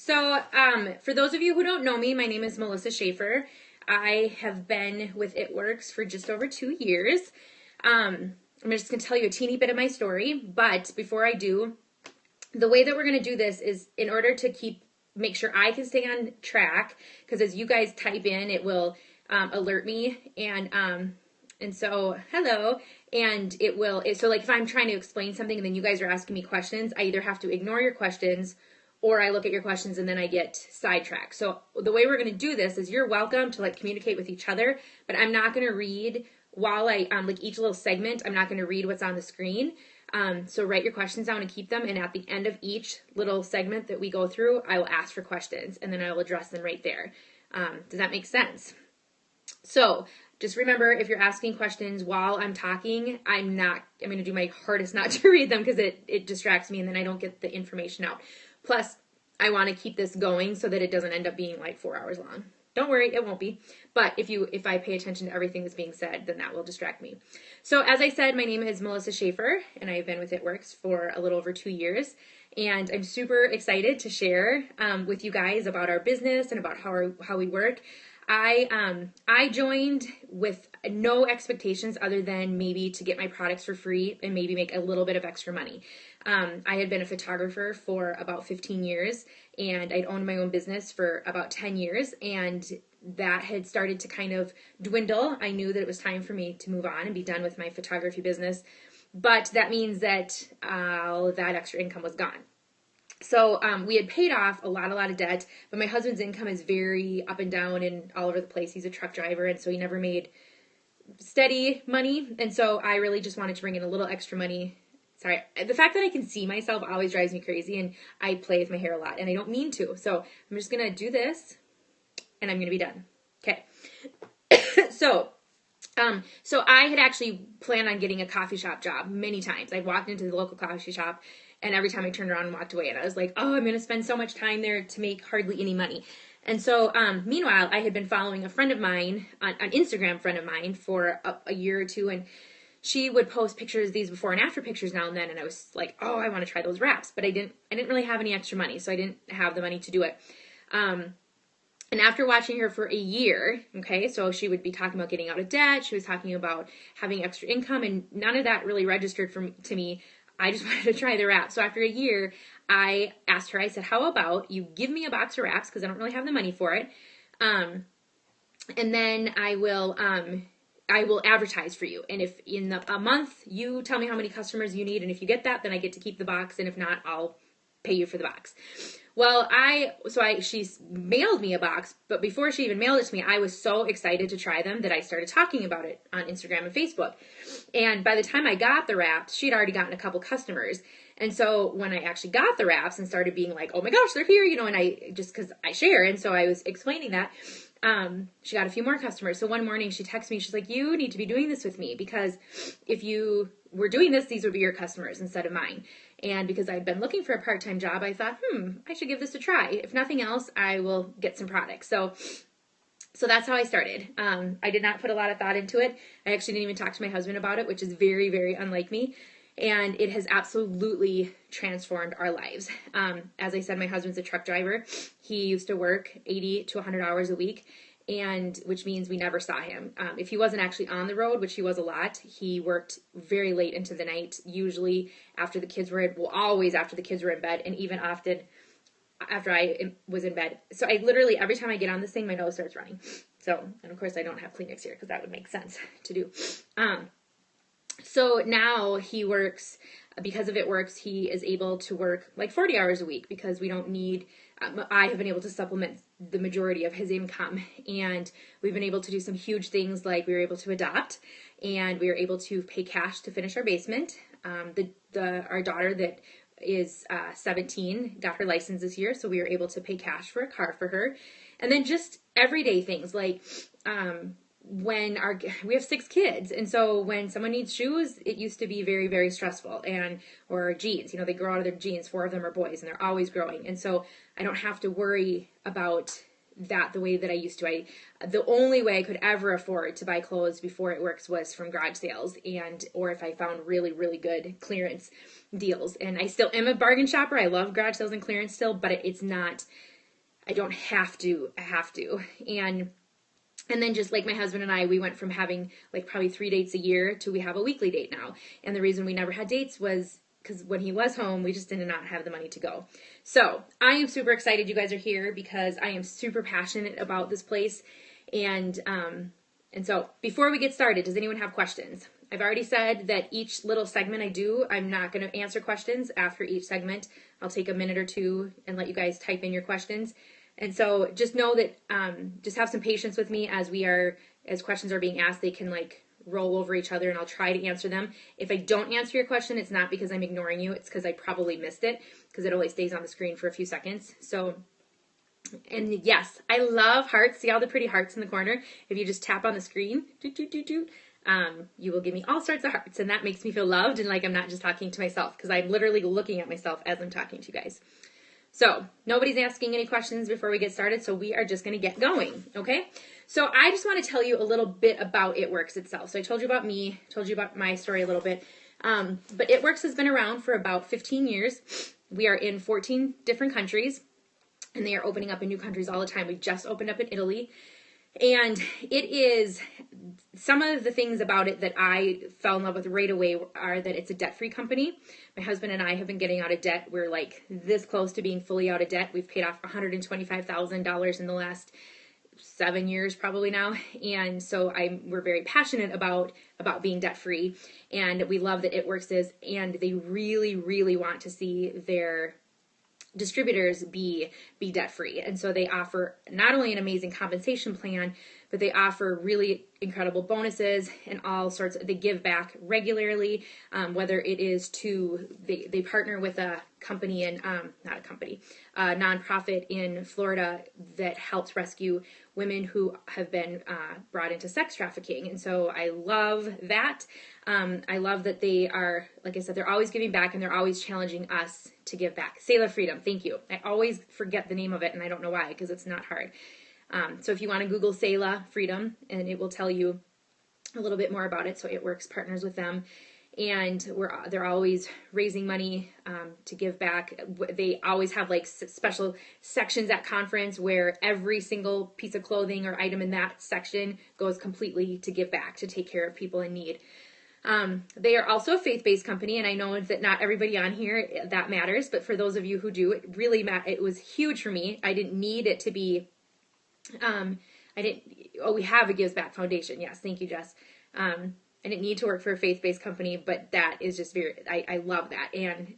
So, for those of you who don't know me, my name is Melissa Schaefer. I have been with It Works for just over 2 years. I'm just going to tell you a teeny bit of my story, but before I do, the way that we're going to do this is in order to make sure I can stay on track, because as you guys type in, it will alert me, and so hello, and so like if I'm trying to explain something and then you guys are asking me questions, I either have to ignore your questions or I look at your questions and then I get sidetracked. So the way we're going to do this is you're welcome to communicate with each other, but I'm not going to read while each little segment, I'm not going to read what's on the screen. So write your questions down and keep them. And at the end of each little segment that we go through, I will ask for questions and then I will address them right there. Does that make sense? So just remember, if you're asking questions while I'm talking, I'm going to do my hardest not to read them because it distracts me and then I don't get the information out. Plus, I want to keep this going so that it doesn't end up being 4 hours long. Don't worry, it won't be. But if I pay attention to everything that's being said, then that will distract me. So as I said, my name is Melissa Schaefer, and I've been with It Works for a little over 2 years. And I'm super excited to share with you guys about our business and about how we work. I joined with no expectations other than maybe to get my products for free and maybe make a little bit of extra money. I had been a photographer for about 15 years and I'd owned my own business for about 10 years and that had started to kind of dwindle. I knew that it was time for me to move on and be done with my photography business, but that means that all that extra income was gone. So we had paid off a lot of debt, but my husband's income is very up and down and all over the place. He's a truck driver, and so he never made steady money. And so I really just wanted to bring in a little extra money. Sorry, the fact that I can see myself always drives me crazy, and I play with my hair a lot, and I don't mean to. So I'm just going to do this, and I'm going to be done. Okay. So I had actually planned on getting a coffee shop job many times. I walked into the local coffee shop, and every time I turned around and walked away, and I was like, oh, I'm going to spend so much time there to make hardly any money. And so, meanwhile, I had been following a friend of mine, an Instagram friend of mine, for a year or two, and she would post pictures, these before and after pictures now and then, and I was like, oh, I want to try those wraps, but I didn't really have any extra money, so I didn't have the money to do it. And after watching her for a year, okay, so she would be talking about getting out of debt, she was talking about having extra income, and none of that really registered to me. I just wanted to try the wrap. So after a year, I asked her, I said, how about you give me a box of wraps, because I don't really have the money for it, and then I will advertise for you. And if in a month you tell me how many customers you need, and if you get that, then I get to keep the box, and if not, I'll pay you for the box. Well, she mailed me a box, but before she even mailed it to me, I was so excited to try them that I started talking about it on Instagram and Facebook. And by the time I got the wraps, she'd already gotten a couple customers. And so when I actually got the wraps and started being like, oh my gosh, they're here, and because I share, and so I was explaining that, she got a few more customers. So one morning she texted me, she's like, you need to be doing this with me, because if you were doing this, these would be your customers instead of mine. And because I'd been looking for a part-time job, I thought, I should give this a try. If nothing else, I will get some products. So that's how I started. I did not put a lot of thought into it. I actually didn't even talk to my husband about it, which is very, very unlike me. And it has absolutely transformed our lives. As I said, my husband's a truck driver. He used to work 80 to 100 hours a week, and which means we never saw him. If he wasn't actually on the road, which he was a lot, he worked very late into the night, usually after the kids were always after the kids were in bed, and even often after I was in bed. So I literally, every time I get on this thing, my nose starts running. So, and of course I don't have Kleenex here because that would make sense to do. So now he works, because of It Works, he is able to work 40 hours a week because we don't need, I have been able to supplement the majority of his income, and we've been able to do some huge things, like we were able to adopt, and we were able to pay cash to finish our basement. Our daughter that is 17 got her license this year, so we were able to pay cash for a car for her. And then just everyday things like we have 6 kids, and so when someone needs shoes, it used to be very, very stressful, or jeans, they grow out of their jeans. 4 of them are boys, and they're always growing, and so I don't have to worry about that the way that I used to. The only way I could ever afford to buy clothes before It Works was from garage sales, or if I found really, really good clearance deals. And I still am a bargain shopper. I love garage sales and clearance still, but it's not, I don't have to. I have to. And then just like my husband and I, we went from having like probably 3 dates a year to we have a weekly date now. And the reason we never had dates was because when he was home, we just did not have the money to go. So I am super excited you guys are here because I am super passionate about this place. And so before we get started, does anyone have questions? I've already said that each little segment I do, I'm not going to answer questions after each segment. I'll take a minute or two and let you guys type in your questions. And so just know that, just have some patience with me as questions are being asked, they can like roll over each other and I'll try to answer them. If I don't answer your question, it's not because I'm ignoring you. It's because I probably missed it because it only stays on the screen for a few seconds. So, and yes, I love hearts. See all the pretty hearts in the corner? If you just tap on the screen, you will give me all sorts of hearts. And that makes me feel loved and like I'm not just talking to myself because I'm literally looking at myself as I'm talking to you guys. So nobody's asking any questions before we get started, so we are just going to get going, okay? So I just want to tell you a little bit about It Works itself. So I told you about me, told you about my story a little bit, but It Works has been around for about 15 years. We are in 14 different countries, and they are opening up in new countries all the time. We've just opened up in Italy, and it is, some of the things about it that I fell in love with right away are that it's a debt-free company. My husband and I have been getting out of debt. We're like this close to being fully out of debt. We've paid off $125,000 in the last 7 years probably now. And so we're very passionate about being debt-free. And we love that It Works is, and they really, really want to see their distributors be debt free. And so they offer not only an amazing compensation plan, but they offer really incredible bonuses and all sorts of, they give back regularly, whether it is they partner with a company a nonprofit in Florida that helps rescue women who have been brought into sex trafficking. And so I love that. I love that they are, like I said, they're always giving back and they're always challenging us to give back. Selah Freedom, thank you. I always forget the name of it and I don't know why because it's not hard. So if you want to Google Selah Freedom and it will tell you a little bit more about it. So It Works partners with them. And they're always raising money to give back. They always have like special sections at conference where every single piece of clothing or item in that section goes completely to give back, to take care of people in need. They are also a faith-based company, and I know that not everybody on here that matters, but for those of you who do, it really it was huge for me. I didn't need it to be, we have a Gives Back Foundation. Yes, thank you, Jess. I didn't need to work for a faith-based company, but that is just I love that. And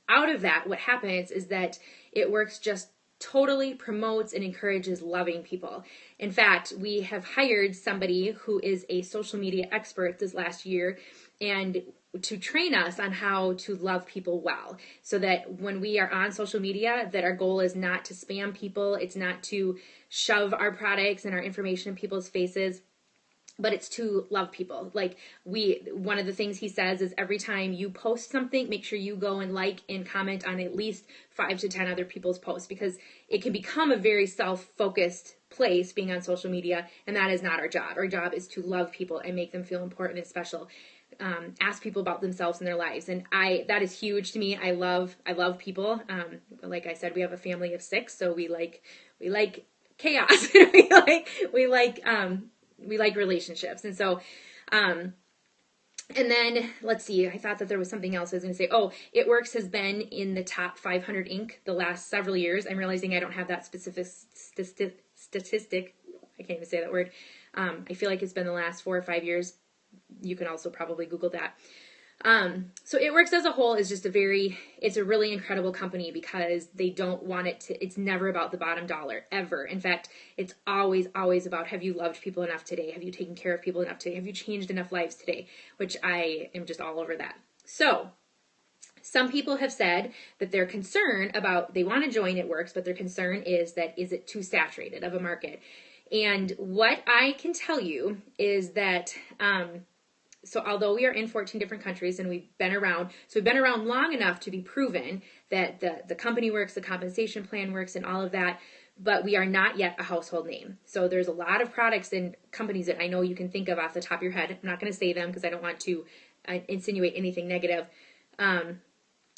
out of that, what happens is that It Works just totally promotes and encourages loving people. In fact, we have hired somebody who is a social media expert this last year and to train us on how to love people well, so that when we are on social media, that our goal is not to spam people, it's not to shove our products and our information in people's faces, but it's to love people. Like one of the things he says is every time you post something, make sure you go and like and comment on at least 5 to 10 other people's posts, because it can become a very self-focused place being on social media. And that is not our job. Our job is to love people and make them feel important and special. Ask people about themselves and their lives. And that is huge to me. I love people. Like I said, we have a family of 6, so we like chaos. we like relationships. And so, and then let's see, I thought that there was something else I was going to say. Oh, It Works has been in the top 500 Inc. the last several years. I'm realizing I don't have that specific statistic. I can't even say that word. I feel like it's been the last 4 or 5 years. You can also probably Google that. So It Works as a whole is just it's a really incredible company because they don't want it's never about the bottom dollar, ever. In fact, it's always, always about, have you loved people enough today? Have you taken care of people enough today? Have you changed enough lives today? Which I am just all over that. So some people have said that their concern they want to join It Works, but their concern is it too saturated of a market? And what I can tell you is that, so although we are in 14 different countries and we've been around, so we've been around long enough to be proven that the company works, the compensation plan works, and all of that, but we are not yet a household name. So there's a lot of products and companies that I know you can think of off the top of your head. I'm not going to say them because I don't want to insinuate anything negative.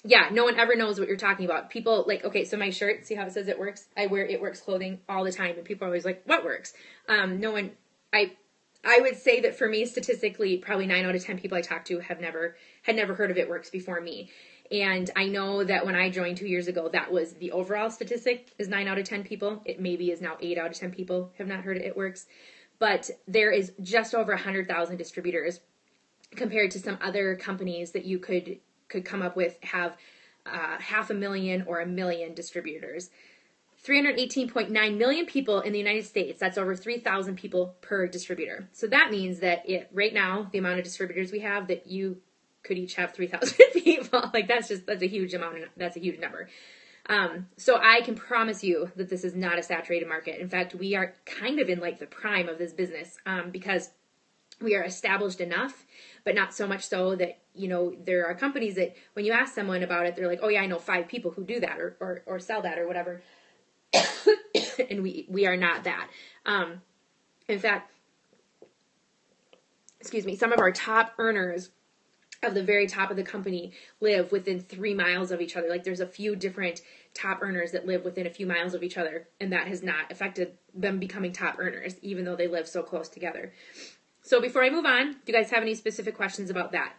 Yeah, no one ever knows what you're talking about. People like, okay, so my shirt, see how it says It Works? I wear It Works clothing all the time, and people are always like, what works? No one, I would say that for me, statistically, probably 9 out of 10 people I talk to had never heard of It Works before me. And I know that when I joined 2 years ago, that was the overall statistic is 9 out of 10 people. It maybe is now 8 out of 10 people have not heard of It Works. But there is just over 100,000 distributors compared to some other companies that you could come up with have 500,000 or 1 million distributors. 318.9 million people in the United States. That's over 3,000 people per distributor. So that means that right now, the amount of distributors we have, that you could each have 3,000 people. Like that's a huge amount. That's a huge number. So I can promise you that this is not a saturated market. In fact, we are kind of in like the prime of this business because we are established enough, but not so much so that, there are companies that when you ask someone about it, they're like, oh yeah, I know 5 people who do that or sell that or whatever. And we are not that. In fact, excuse me, some of our top earners of the very top of the company live within 3 miles of each other. Like there's a few different top earners that live within a few miles of each other, and that has not affected them becoming top earners, even though they live so close together. So before I move on, do you guys have any specific questions about that?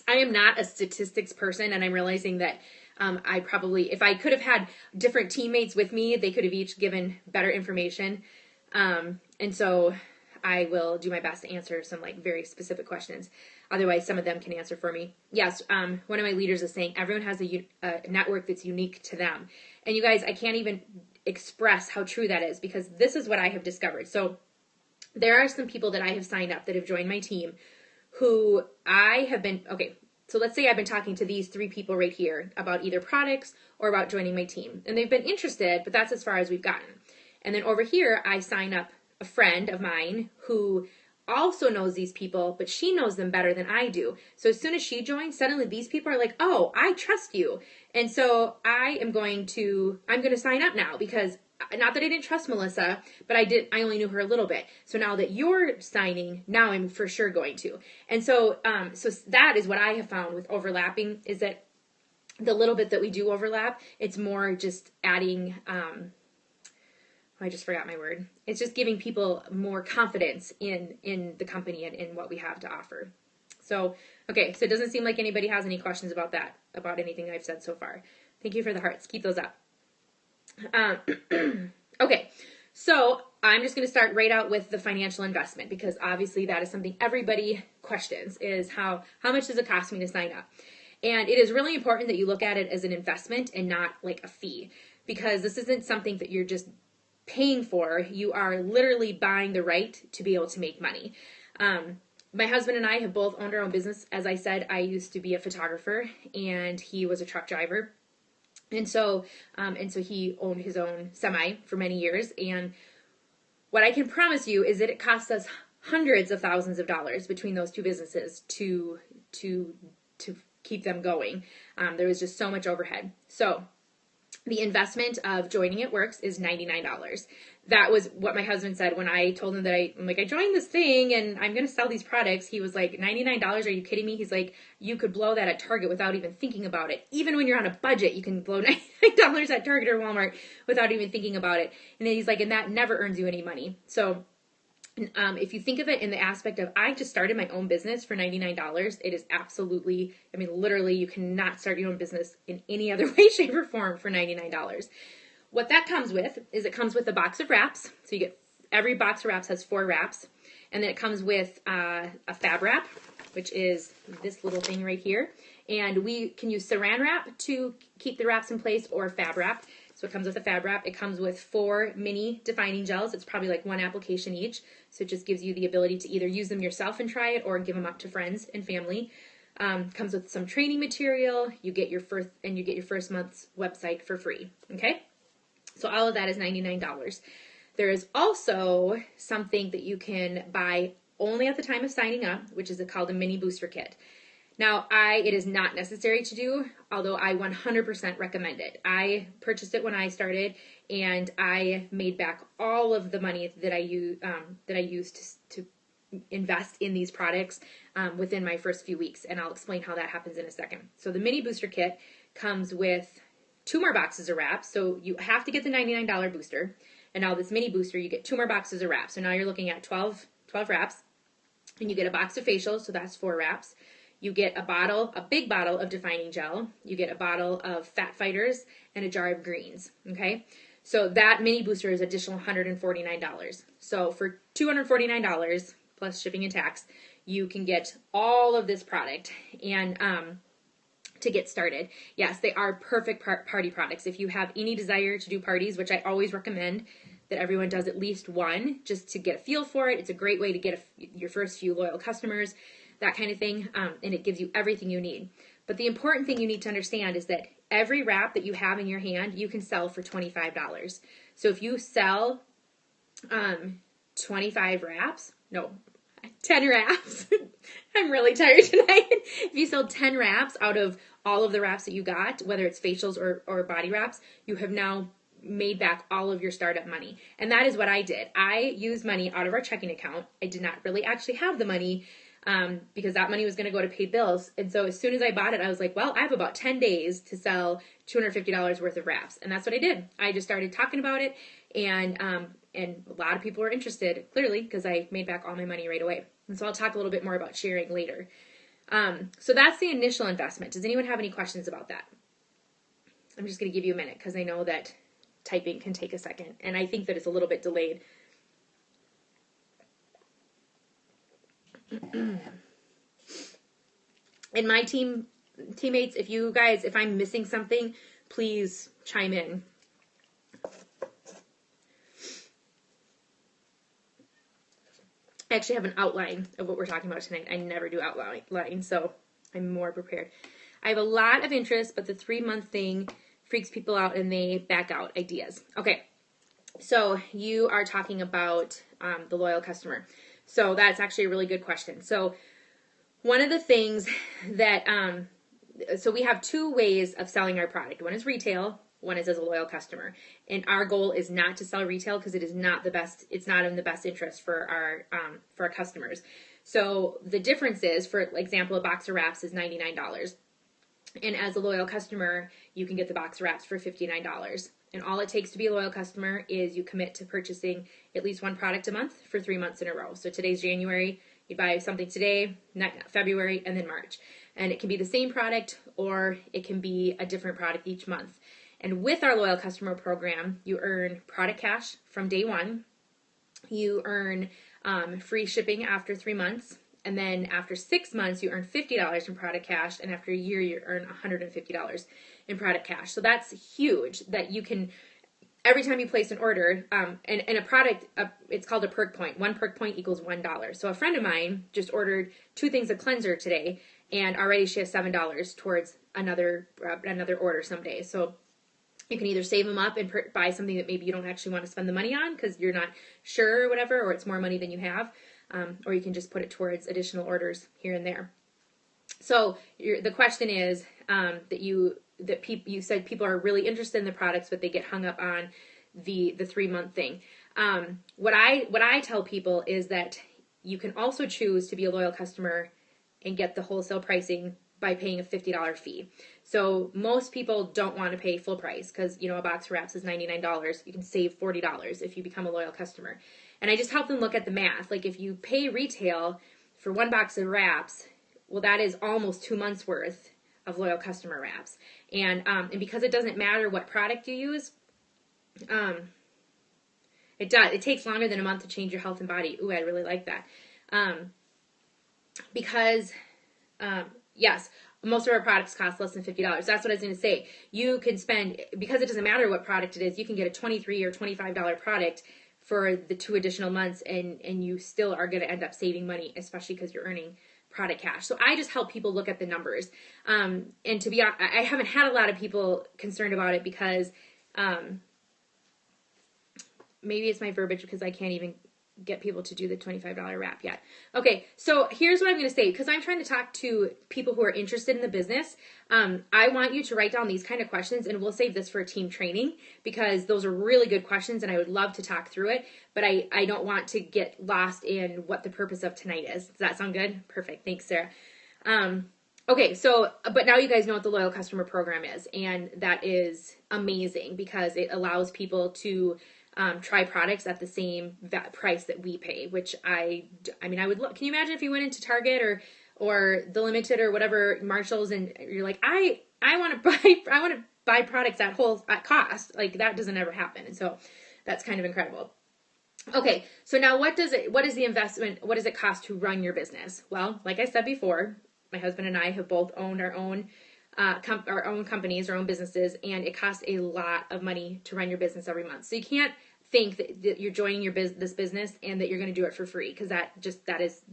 I am not a statistics person, and I'm realizing that I probably, if I could have had different teammates with me, they could have each given better information. And so I will do my best to answer some like very specific questions. Otherwise, some of them can answer for me. Yes, one of my leaders is saying everyone has a network that's unique to them. And you guys, I can't even express how true that is because this is what I have discovered. So there are some people that I have signed up that have joined my team who I have been, okay, so let's say I've been talking to these 3 people right here about either products or about joining my team. And they've been interested, but that's as far as we've gotten. And then over here, I sign up a friend of mine who also knows these people, but she knows them better than I do. So as soon as she joins, suddenly these people are like, oh, I trust you. And so I'm going to sign up now because not that I didn't trust Melissa, but I only knew her a little bit. So now that you're signing, now I'm for sure going to. And so, so that is what I have found with overlapping is that the little bit that we do overlap, it's more just adding, I just forgot my word. It's just giving people more confidence in the company and in what we have to offer. So, okay, so it doesn't seem like anybody has any questions about that, about anything I've said so far. Thank you for the hearts. Keep those up. Okay, so I'm just going to start right out with the financial investment because obviously that is something everybody questions is how much does it cost me to sign up? And it is really important that you look at it as an investment and not like a fee because this isn't something that you're just paying for. You are literally buying the right to be able to make money. My husband and I have both owned our own business. As I said, I used to be a photographer and he was a truck driver. And so he owned his own semi for many years. And what I can promise you is that it costs us hundreds of thousands of dollars between those 2 businesses to keep them going. There was just so much overhead. So the investment of joining It Works is $99. That was what my husband said when I told him that I joined this thing and I'm going to sell these products. He was like, $99? Are you kidding me? He's like, you could blow that at Target without even thinking about it. Even when you're on a budget, you can blow $99 at Target or Walmart without even thinking about it. And he's like, and that never earns you any money. So if you think of it in the aspect of I just started my own business for $99, it is absolutely, literally you cannot start your own business in any other way, shape, or form for $99. What that comes with is it comes with a box of wraps. So you get, every box of wraps has 4 wraps. And then it comes with a fab wrap, which is this little thing right here. And we can use saran wrap to keep the wraps in place or fab wrap. So it comes with a fab wrap. It comes with 4 mini defining gels. It's probably like 1 application each. So it just gives you the ability to either use them yourself and try it or give them up to friends and family. Comes with some training material. You get your first month's website for free. Okay? So all of that is $99. There is also something that you can buy only at the time of signing up, which is called a mini booster kit. Now, it is not necessary to do, although I 100% recommend it. I purchased it when I started, and I made back all of the money that I used to invest in these products within my first few weeks, and I'll explain how that happens in a second. So the mini booster kit comes with 2 more boxes of wraps, so you have to get the $99 booster, and now this mini booster, you get 2 more boxes of wraps. So now you're looking at 12 wraps, and you get a box of facials, so that's 4 wraps. You get a big bottle of defining gel. You get a bottle of fat fighters and a jar of greens. Okay, so that mini booster is additional $149. So for $249 plus shipping and tax, you can get all of this product. And to get started, yes, they are perfect party products. If you have any desire to do parties, which I always recommend that everyone does at least one, just to get a feel for it. It's a great way to get your first few loyal customers, that kind of thing, and it gives you everything you need. But the important thing you need to understand is that every wrap that you have in your hand, you can sell for $25. So if you sell 10 wraps, I'm really tired tonight. If you sell 10 wraps out of all of the wraps that you got, whether it's facials or body wraps, you have now made back all of your startup money. And that is what I did. I used money out of our checking account. I did not really actually have the money because that money was going to go to pay bills. And so as soon as I bought it, I was like, well, I have about 10 days to sell $250 worth of wraps. And that's what I did. I just started talking about it, and a lot of people were interested, clearly, because I made back all my money right away. And so I'll talk a little bit more about sharing later. So that's the initial investment. Does anyone have any questions about that? I'm just going to give you a minute because I know that typing can take a second, and I think that it's a little bit delayed. And my teammates, if I'm missing something, please chime in. I actually have an outline of what we're talking about tonight. I never do outline, so I'm more prepared. I have a lot of interest, but the 3-month thing freaks people out and they back out ideas. Okay, so you are talking about the loyal customer. So that's actually a really good question. So one of the things that, so we have 2 ways of selling our product. One is retail, one is as a loyal customer. And our goal is not to sell retail because it is not the best, it's not in the best interest for our customers. So the difference is, for example, a box of wraps is $99. And as a loyal customer, you can get the box of wraps for $59. And all it takes to be a loyal customer is you commit to purchasing at least 1 product a month for 3 months in a row. So today's January, you buy something today, February, and then March. And it can be the same product or it can be a different product each month. And with our loyal customer program, you earn product cash from day 1. You earn free shipping after 3 months. And then after 6 months, you earn $50 in product cash. And after a year, you earn $150 in product cash. So that's huge that you can, every time you place an order, and a product, it's called a perk point. 1 perk point equals $1. So a friend of mine just ordered 2 things of cleanser today, and already she has $7 towards another order someday. So you can either save them up and buy something that maybe you don't actually want to spend the money on because you're not sure or whatever, or it's more money than you have. Or you can just put it towards additional orders here and there. So the question is that you said people are really interested in the products, but they get hung up on the 3-month thing. What I tell people is that you can also choose to be a loyal customer and get the wholesale pricing by paying a $50 fee. So most people don't want to pay full price because, a box of wraps is $99. You can save $40 if you become a loyal customer. And I just help them look at the math. Like if you pay retail for 1 box of wraps, well, that is almost 2 months worth of loyal customer wraps. And because it doesn't matter what product you use, it takes longer than a month to change your health and body. Ooh, I really like that. Because yes, most of our products cost less than $50. That's what I was going to say. You can spend, because it doesn't matter what product it is, you can get a $23 or $25 product for the 2 additional months, and you still are going to end up saving money, especially because you're earning product cash. So I just help people look at the numbers. And to be honest, I haven't had a lot of people concerned about it because maybe it's my verbiage because I can't even get people to do the $25 wrap yet. Okay, so here's what I'm going to say, because I'm trying to talk to people who are interested in the business. I want you to write down these kind of questions, and we'll save this for team training, because those are really good questions, and I would love to talk through it, but I don't want to get lost in what the purpose of tonight is. Does that sound good? Perfect. Thanks, Sarah. Okay, so, but now you guys know what the Loyal Customer Program is, and that is amazing because it allows people to try products at the same price that we pay, which I mean, I would look. Can you imagine if you went into Target or the Limited or whatever, Marshalls, and you're like, I want to buy products at cost. Like, that doesn't ever happen. And so that's kind of incredible. Okay, so now what is the investment? What does it cost to run your business? Well, like I said before, my husband and I have both owned our own companies, our own businesses, and it costs a lot of money to run your business every month. So you can't think that you're joining this business and that you're going to do it for free, because that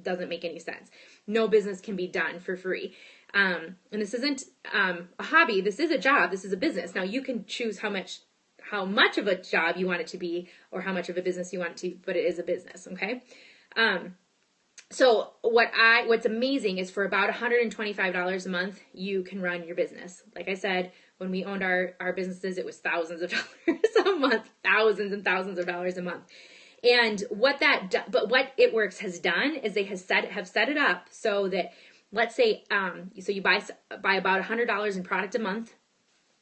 doesn't make any sense. No business can be done for free. And this isn't a hobby. This is a job. This is a business. Now you can choose how much of a job you want it to be or how much of a business you want it to be, but it is a business. Okay. So what's amazing is for about $125 a month, you can run your business. Like I said, when we owned our businesses, it was thousands of dollars a month, thousands and thousands of dollars a month. And what It Works has done is they have set it up so that, let's say, so you buy about $100 in product a month.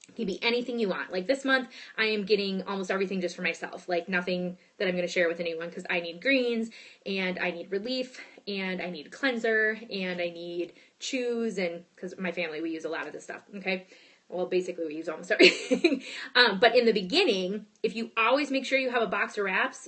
It can be anything you want. Like this month, I am getting almost everything just for myself. Like nothing that I'm going to share with anyone, because I need greens and I need relief and I need cleanser and I need chews, and because my family, we use a lot of this stuff. Okay. Well, basically we use almost everything. But in the beginning, if you always make sure you have a box of wraps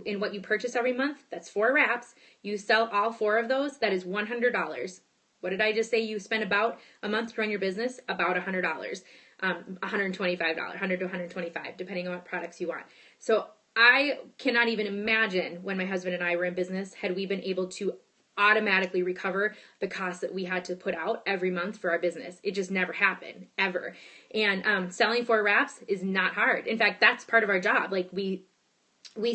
in what you purchase every month, that's 4 wraps. You sell all 4 of those. That is $100. What did I just say? You spend about a month to run your business, about $100. $125, $100 to $125, depending on what products you want. So I cannot even imagine when my husband and I were in business, had we been able to automatically recover the costs that we had to put out every month for our business. It just never happened, ever. And selling 4 wraps is not hard. In fact, that's part of our job. Like we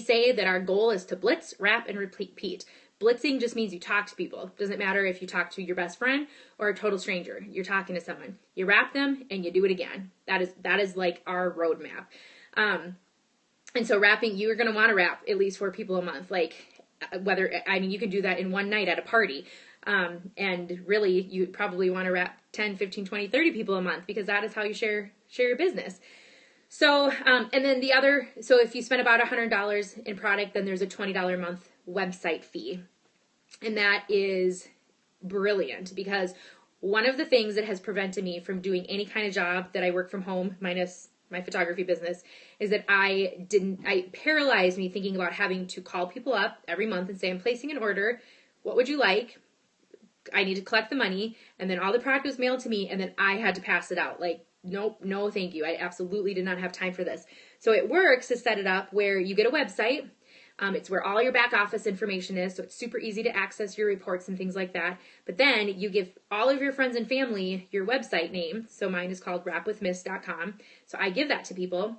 say that our goal is to blitz, wrap, and repeat. Blitzing just means you talk to people. Doesn't matter if you talk to your best friend or a total stranger. You're talking to someone. You wrap them and you do it again. That is like our roadmap. And so wrapping, you're going to want to wrap at least 4 people a month. Like you can do that in one night at a party. And really you probably want to wrap 10, 15, 20, 30 people a month, because that is how you share your business. So, and then so if you spend about $100 in product, then there's a $20 a month website fee. And that is brilliant, because one of the things that has prevented me from doing any kind of job that I work from home, minus my photography business, is that it paralyzed me thinking about having to call people up every month and say, I'm placing an order. What would you like? I need to collect the money. And then all the product was mailed to me, and then I had to pass it out. Like, nope, no, thank you. I absolutely did not have time for this. So It Works to set it up where you get a website. It's where all your back office information is, so it's super easy to access your reports and things like that. But then you give all of your friends and family your website name. So mine is called wrapwithmiss.com. So I give that to people.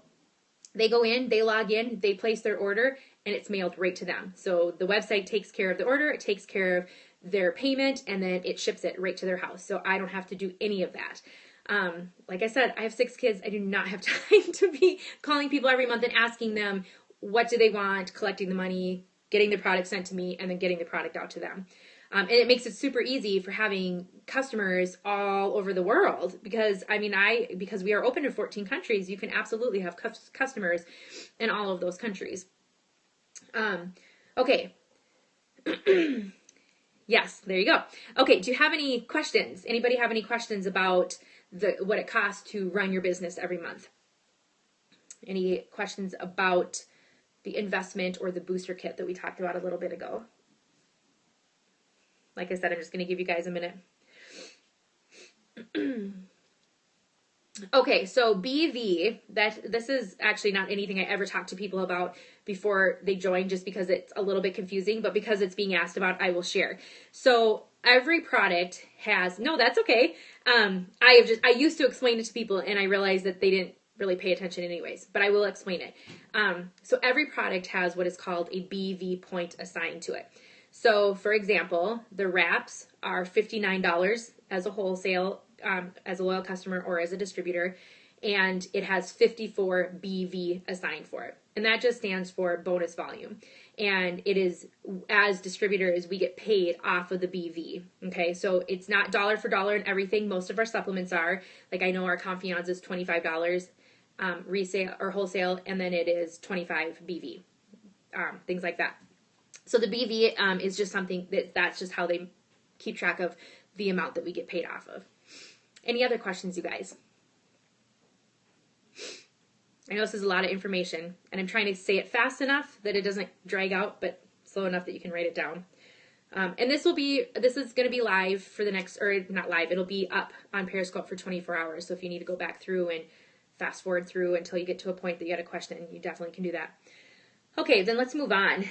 They go in, they log in, they place their order, and it's mailed right to them. So the website takes care of the order, it takes care of their payment, and then it ships it right to their house. So I don't have to do any of that. Like I said, I have 6 kids. I do not have time to be calling people every month and asking them what do they want, collecting the money, getting the product sent to me, and then getting the product out to them. And it makes it super easy for having customers all over the world, because because we are open in 14 countries, you can absolutely have customers in all of those countries. Okay. Yes, there you go. Okay, do you have any questions? Anybody have any questions about what it costs to run your business every month? Any questions about the investment or the booster kit that we talked about a little bit ago? Like I said, I'm just going to give you guys a minute. Okay, so BV, this is actually not anything I ever talk to people about before they join, just because it's a little bit confusing, but because it's being asked about, I will share. So every product has, no, that's okay. I used to explain it to people, and I realized that they didn't really pay attention anyways, but I will explain it. So every product has what is called a BV point assigned to it. So for example, the wraps are $59 as a wholesale, as a loyal customer or as a distributor, and it has 54 BV assigned for it. And that just stands for bonus volume. And it is, as distributors, we get paid off of the BV. Okay, so it's not dollar for dollar in everything. Most of our supplements are. Like I know our Confiance is $25 resale or wholesale, and then it is 25 BV, things like that. So the BV is just something that's just how they keep track of the amount that we get paid off of. Any other questions, you guys? I know this is a lot of information, and I'm trying to say it fast enough that it doesn't drag out, but slow enough that you can write it down. And this is going to be live for the next, or not live, it'll be up on Periscope for 24 hours. So if you need to go back through and fast forward through until you get to a point that you had a question, you definitely can do that. Okay, then let's move on.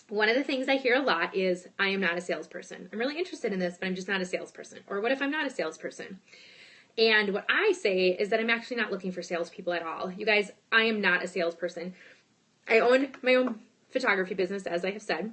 One of the things I hear a lot is, I am not a salesperson. I'm really interested in this, but I'm just not a salesperson. Or what if I'm not a salesperson? And what I say is that I'm actually not looking for salespeople at all. You guys, I am not a salesperson. I own my own photography business, as I have said.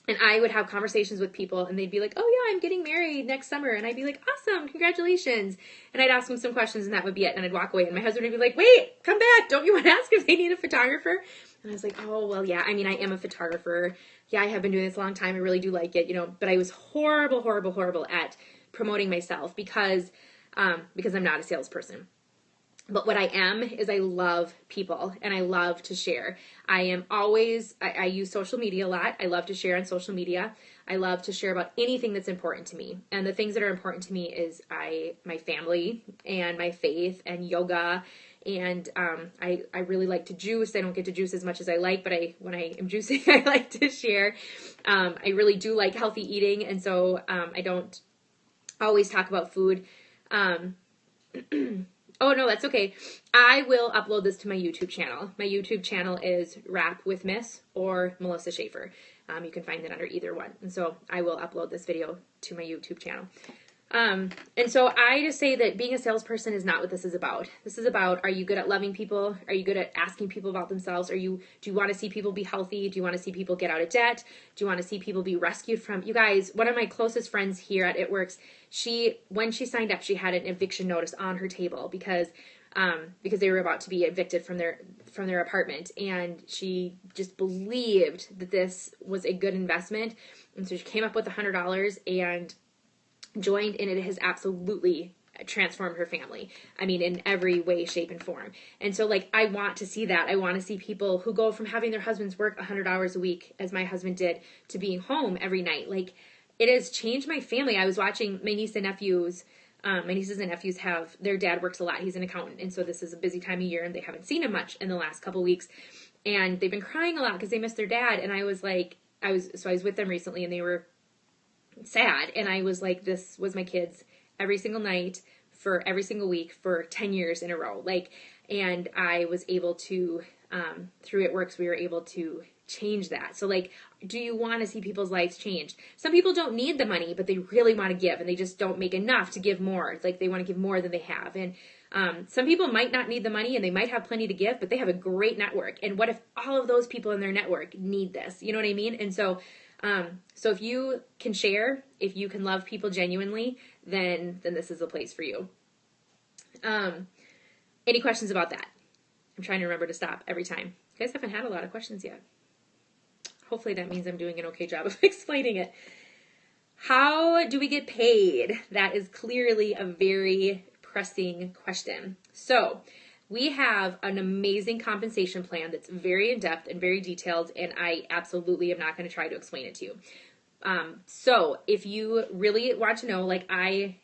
And I would have conversations with people and they'd be like, oh yeah, I'm getting married next summer. And I'd be like, awesome, congratulations. And I'd ask them some questions and that would be it. And I'd walk away and my husband would be like, wait, come back. Don't you want to ask if they need a photographer? And I was like, oh, well, yeah, I mean, I am a photographer. Yeah, I have been doing this a long time. I really do like it, but I was horrible at promoting myself because I'm not a salesperson. But what I am is I love people and I love to share. I use social media a lot. I love to share on social media. I love to share about anything that's important to me. And the things that are important to me is my family and my faith and yoga. And I really like to juice. I don't get to juice as much as I like, but when I am juicing, I like to share. I really do like healthy eating. And so I don't always talk about food. Oh, no, that's okay. I will upload this to my YouTube channel. My YouTube channel is Rap with Miss or Melissa Schaefer. You can find it under either one. And so I will upload this video to my YouTube channel. And so I just say that being a salesperson is not what this is about. This is about, are you good at loving people? Are you good at asking people about themselves? Do you want to see people be healthy? Do you want to see people get out of debt? Do you want to see people be rescued from, you guys, one of my closest friends here at It Works, when she signed up, she had an eviction notice on her table because they were about to be evicted from their apartment. And she just believed that this was a good investment. And so she came up with $100 and joined, and it has absolutely transformed her family. I mean, in every way, shape, and form. And so, I want to see that. I want to see people who go from having their husbands work 100 hours a week, as my husband did, to being home every night. It has changed my family. I was watching my nieces and nephews have, their dad works a lot. He's an accountant. And so this is a busy time of year, and they haven't seen him much in the last couple weeks. And they've been crying a lot because they miss their dad. And I was with them recently, and they were sad, and I was like, this was my kids every single night for every single week for 10 years in a row. And I was able to through It Works, we were able to change that. So do you want to see people's lives changed? Some people don't need the money, but they really want to give, and they just don't make enough to give more. It's they want to give more than they have. And some people might not need the money and they might have plenty to give, but they have a great network. And what if all of those people in their network need this? You know what I mean? And so if you can share, if you can love people genuinely, then this is the place for you. Any questions about that? I'm trying to remember to stop every time. You guys haven't had a lot of questions yet. Hopefully that means I'm doing an okay job of explaining it. How do we get paid? That is clearly a very pressing question. So we have an amazing compensation plan that's very in-depth and very detailed, and I absolutely am not going to try to explain it to you. So if you really want to know, I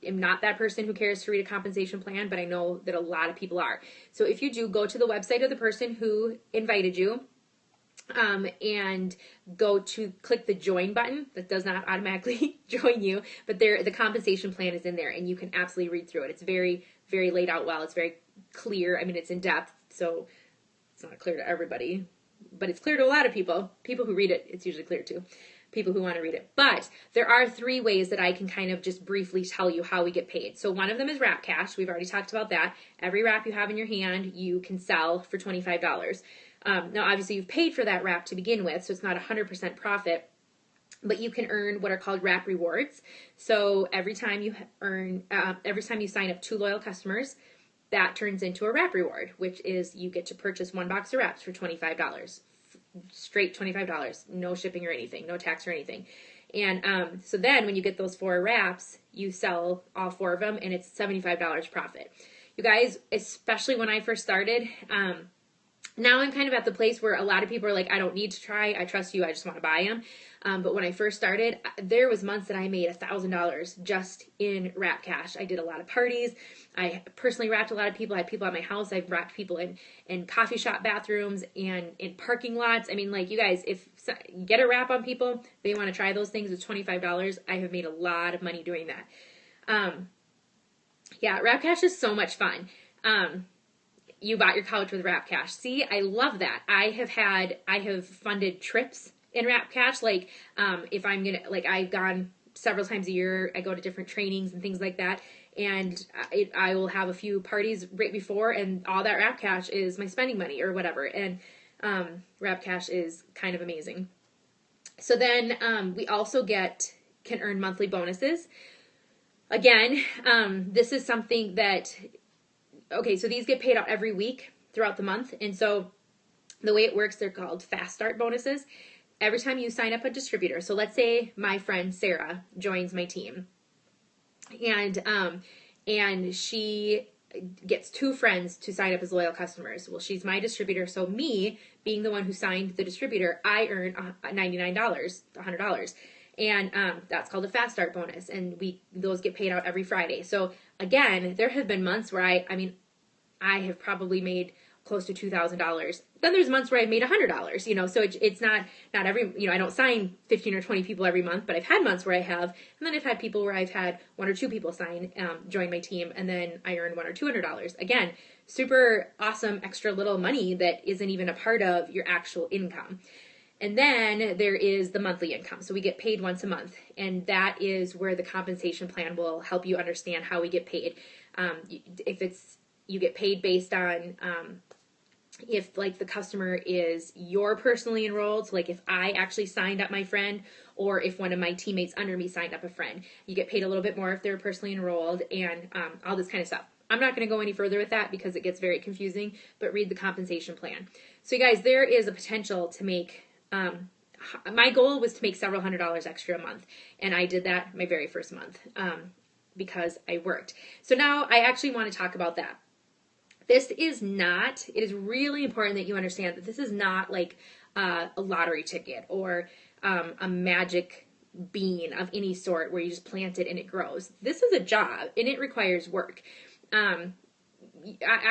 am not that person who cares to read a compensation plan, but I know that a lot of people are. So if you do, go to the website of the person who invited you, and click the join button. That does not automatically join you, but the compensation plan is in there, and you can absolutely read through it. It's very, very laid out well. It's very clear. I mean, it's in depth, so it's not clear to everybody, but it's clear to a lot of people. People who read it, it's usually clear to. people who want to read it. But there are 3 ways that I can kind of just briefly tell you how we get paid. So one of them is Wrap Cash. We've already talked about that. Every wrap you have in your hand, you can sell for $25. Now, obviously, you've paid for that wrap to begin with, so it's not 100% profit. But you can earn what are called wrap rewards. So every time you sign up 2 loyal customers, that turns into a wrap reward, which is you get to purchase 1 box of wraps for $25. Straight $25, no shipping or anything, no tax or anything. And so then when you get those 4 wraps, you sell all 4 of them, and it's $75 profit. You guys, especially when I first started, now I'm kind of at the place where a lot of people are like, I don't need to try. I trust you. I just want to buy them. But when I first started, there was months that I made $1,000 just in Wrap Cash. I did a lot of parties. I personally wrapped a lot of people. I had people at my house. I've wrapped people in coffee shop bathrooms and in parking lots. I mean, like, you guys, if you get a wrap on people, they want to try those things, it's $25. I have made a lot of money doing that. Yeah, Wrap Cash is so much fun. You bought your couch with Wrap Cash. See, I love that. I have funded trips in Wrap Cash. Like, if I'm gonna, like, I've gone several times a year. I go to different trainings and things like that. And I will have a few parties right before, and all that Wrap Cash is my spending money or whatever. And Wrap Cash is kind of amazing. So then we also can earn monthly bonuses. Again, this is something that, okay, so these get paid out every week throughout the month. And so the way it works, they're called fast start bonuses. Every time you sign up a distributor, so let's say my friend Sarah joins my team, and she gets 2 friends to sign up as loyal customers. Well, she's my distributor, so me being the one who signed the distributor, I earn $99, $100. And that's called a fast start bonus, and those get paid out every Friday. So again, there have been months where I have probably made close to $2,000. Then there's months where I've made $100, so it's not every, I don't sign 15 or 20 people every month, but I've had months where I have, and then I've had people where I've had 1 or 2 people join my team, and then I earn $100 or $200. Again, super awesome extra little money that isn't even a part of your actual income. And then there is the monthly income. So we get paid once a month, and that is where the compensation plan will help you understand how we get paid. You get paid based on if, like, the customer is you're personally enrolled, so like if I actually signed up my friend, or if one of my teammates under me signed up a friend, you get paid a little bit more if they're personally enrolled, and all this kind of stuff. I'm not going to go any further with that because it gets very confusing, but read the compensation plan. So you guys, there is a potential to make, my goal was to make several $100s extra a month, and I did that my very first month because I worked. So now I actually want to talk about that. It is really important that you understand that this is not like a lottery ticket or a magic bean of any sort where you just plant it and it grows. This is a job, and it requires work. I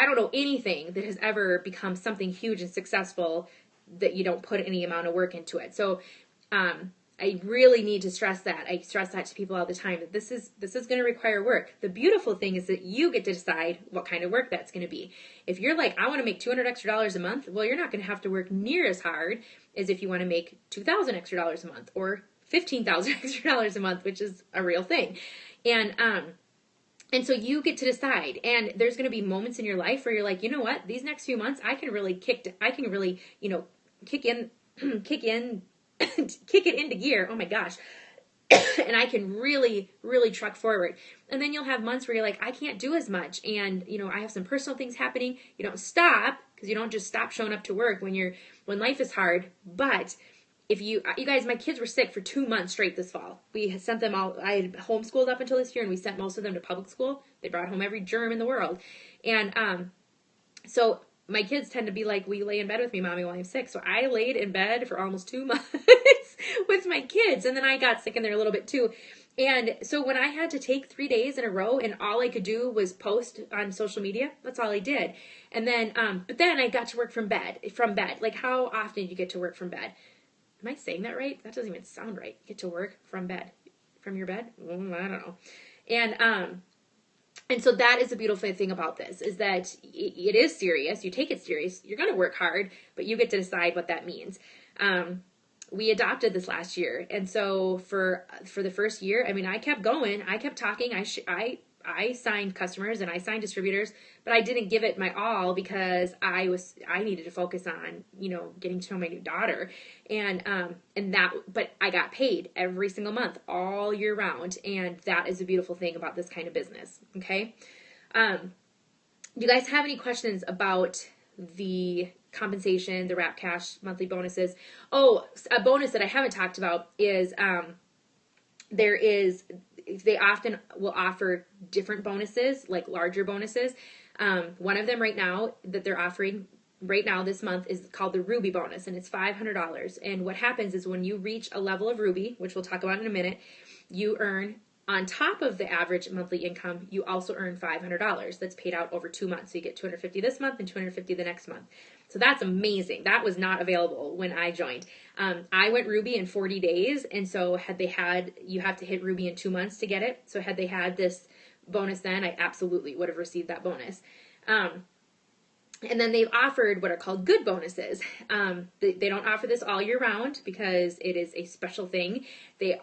don't know anything that has ever become something huge and successful that you don't put any amount of work into it. So I really need to stress that. I stress that to people all the time, that this is going to require work. The beautiful thing is that you get to decide what kind of work that's going to be. If you're like, I want to make $200 extra a month, well, you're not going to have to work near as hard as if you want to make $2,000 extra a month or $15,000 extra a month, which is a real thing. And so you get to decide. And there's going to be moments in your life where you're like, you know what, these next few months, I can really kick it into gear. Oh my gosh. And I can really, really truck forward. And then you'll have months where you're like, I can't do as much. And, I have some personal things happening. You don't stop, because you don't just stop showing up to work when life is hard. But if you guys, my kids were sick for 2 months straight this fall. We had sent them all, I had homeschooled up until this year, and we sent most of them to public school. They brought home every germ in the world. And, so my kids tend to be like, will you lay in bed with me, Mommy, while I'm sick? So I laid in bed for almost 2 months with my kids. And then I got sick in there a little bit too. And so when I had to take 3 days in a row and all I could do was post on social media, that's all I did. And then, but then I got to work from bed. Like, how often do you get to work from bed? Am I saying that right? That doesn't even sound right. Get to work from bed. From your bed? I don't know. And so that is the beautiful thing about this, is that it is serious. You take it serious. You're going to work hard, but you get to decide what that means. we adopted this last year. And so for the first year, I mean, I kept going, I kept talking. I signed customers and I signed distributors, but I didn't give it my all because I needed to focus on, getting to know my new daughter but I got paid every single month all year round. And that is a beautiful thing about this kind of business. Okay. Do you guys have any questions about the compensation, the Wrap Cash monthly bonuses? Oh, a bonus that I haven't talked about is, they often will offer different bonuses, like larger bonuses. One of them right now that they're offering right now this month is called the Ruby bonus, and it's $500. And what happens is when you reach a level of Ruby, which we'll talk about in a minute, you earn, on top of the average monthly income, you also earn $500. That's paid out over 2 months. So you get $250 this month and $250 the next month. So that's amazing. That was not available when I joined. I went Ruby in 40 days. And so you have to hit Ruby in 2 months to get it. So had they had this bonus then, I absolutely would have received that bonus. And then they've offered what are called good bonuses. They don't offer this all year round because it is a special thing. They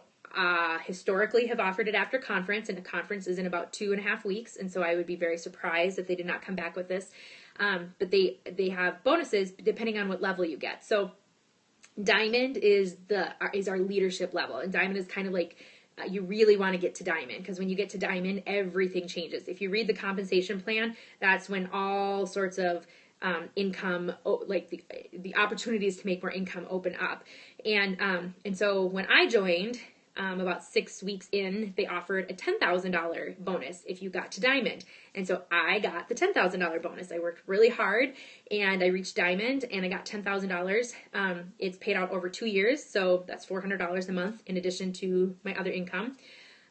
historically have offered it after conference, and a conference is in about 2.5 weeks. And so I would be very surprised if they did not come back with this. But they have bonuses depending on what level you get. So Diamond is our leadership level, and Diamond is kind of like, you really want to get to Diamond, because when you get to Diamond, everything changes. If you read the compensation plan, that's when all sorts of income, like the opportunities to make more income open up. And so when I joined, about 6 weeks in, they offered a $10,000 bonus if you got to Diamond. And so I got the $10,000 bonus. I worked really hard and I reached Diamond and I got $10,000. It's paid out over 2 years. So that's $400 a month in addition to my other income.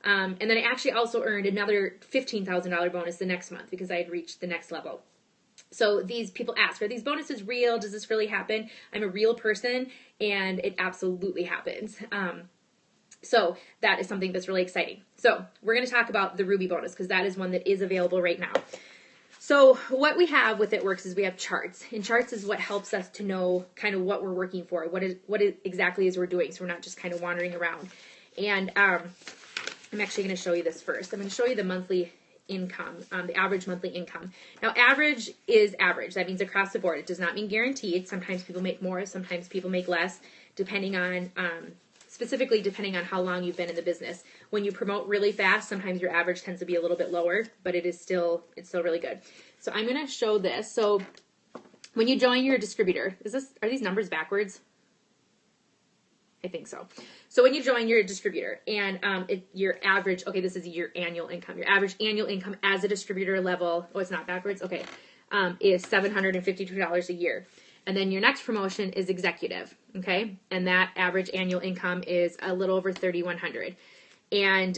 And then I actually also earned another $15,000 bonus the next month because I had reached the next level. So these people ask, are these bonuses real? Does this really happen? I'm a real person and it absolutely happens. So that is something that's really exciting. So we're going to talk about the Ruby bonus because that is one that is available right now. So what we have with It Works is we have charts, and charts is what helps us to know kind of what we're working for, what it exactly is we're doing. So we're not just kind of wandering around. And I'm actually going to show you this first. I'm going to show you the monthly income, the average monthly income. Now, average is average. That means across the board. It does not mean guaranteed. Sometimes people make more, sometimes people make less, specifically depending on how long you've been in the business. When you promote really fast, sometimes your average tends to be a little bit lower, but it's still really good. So I'm going to show this. So when you join your distributor, are these numbers backwards? I think so. So when you join your distributor and your average, okay, this is your annual income. Your average annual income as a distributor level, oh, it's not backwards? Okay, is $752 a year. And then your next promotion is executive, okay? And that average annual income is a little over $3,100. And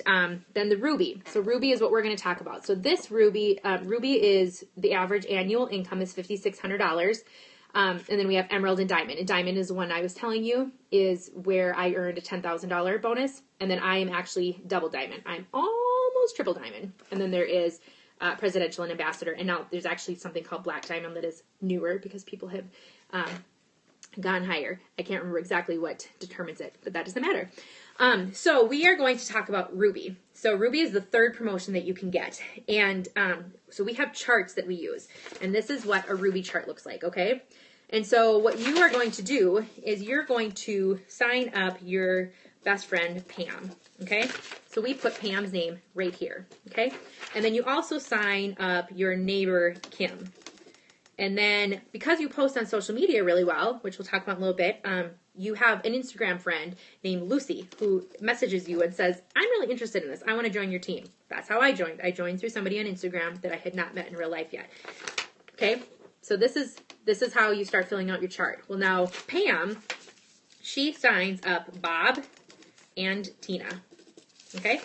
then the Ruby. So Ruby is what we're going to talk about. So this Ruby is the average annual income is $5,600. And then we have Emerald and Diamond. And Diamond is the one I was telling you is where I earned a $10,000 bonus. And then I am actually double Diamond. I'm almost triple Diamond. And then there is Presidential and Ambassador. And now there's actually something called Black Diamond that is newer because people have gone higher. I can't remember exactly what determines it, but that doesn't matter. So we are going to talk about Ruby. So Ruby is the third promotion that you can get. And so we have charts that we use. And this is what a Ruby chart looks like, okay? And so what you are going to do is you're going to sign up your best friend, Pam, okay? So we put Pam's name right here, okay? And then you also sign up your neighbor, Kim. And then because you post on social media really well, which we'll talk about in a little bit, you have an Instagram friend named Lucy who messages you and says, I'm really interested in this. I want to join your team. That's how I joined. I joined through somebody on Instagram that I had not met in real life yet. Okay, so this is how you start filling out your chart. Well, now Pam, she signs up Bob and Tina. Okay,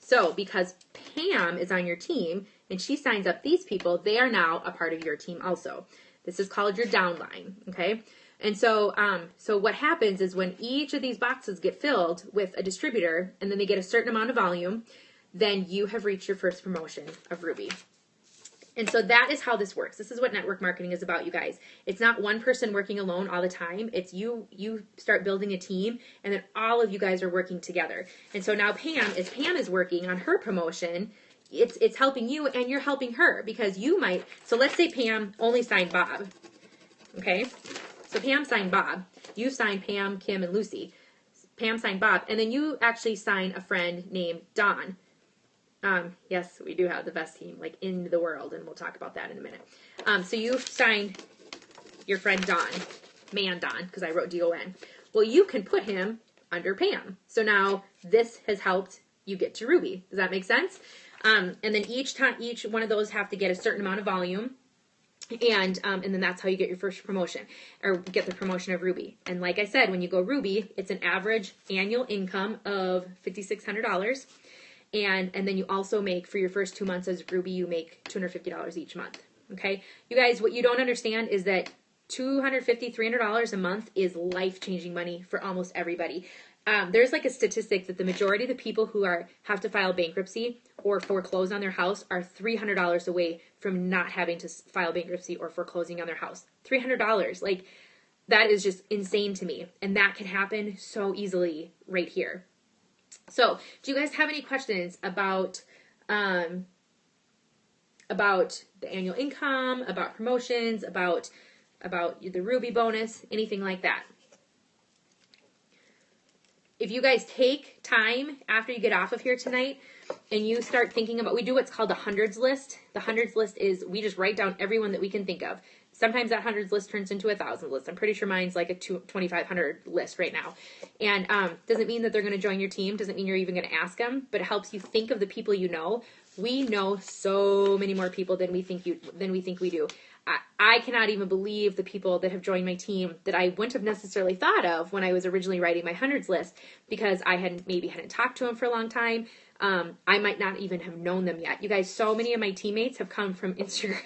so because Pam is on your team, and she signs up these people, they are now a part of your team also. This is called your downline, okay? And so so what happens is when each of these boxes get filled with a distributor and then they get a certain amount of volume, then you have reached your first promotion of Ruby. And so that is how this works. This is what network marketing is about, you guys. It's not one person working alone all the time. It's you start building a team, and then all of you guys are working together. And so now Pam is working on her promotion, it's helping you and you're helping her, because you might, so let's say Pam only signed Bob. Okay? So Pam signed Bob. You signed Pam, Kim, and Lucy. Pam signed Bob, and then you actually sign a friend named Dawn. Yes, we do have the best team like in the world, and we'll talk about that in a minute. So you signed your friend Don, because I wrote Don. Well, you can put him under Pam. So now this has helped you get to Ruby. Does that make sense? And then each one of those have to get a certain amount of volume. And then that's how you get your first promotion, or get the promotion of Ruby. And like I said, when you go Ruby, it's an average annual income of $5,600. And then you also make, for your first 2 months as Ruby, you make $250 each month. Okay. You guys, what you don't understand is that $250, $300 a month is life-changing money for almost everybody. There's like a statistic that the majority of the people who have to file bankruptcy or foreclose on their house are $300 away from not having to file bankruptcy or foreclosing on their house. $300, like that is just insane to me. And that can happen so easily right here. So do you guys have any questions about the annual income, about promotions, about the Ruby bonus, anything like that? If you guys take time after you get off of here tonight and you start thinking about, we do what's called the hundreds list. The hundreds list is we just write down everyone that we can think of. Sometimes that hundreds list turns into 1,000 list. I'm pretty sure mine's like a 2,500 list right now. And doesn't mean that they're going to join your team. Doesn't mean you're even going to ask them, but it helps you think of the people you know. We know so many more people than we think we do. I cannot even believe the people that have joined my team that I wouldn't have necessarily thought of when I was originally writing my hundreds list, because I hadn't talked to them for a long time. I might not even have known them yet. You guys, so many of my teammates have come from Instagram,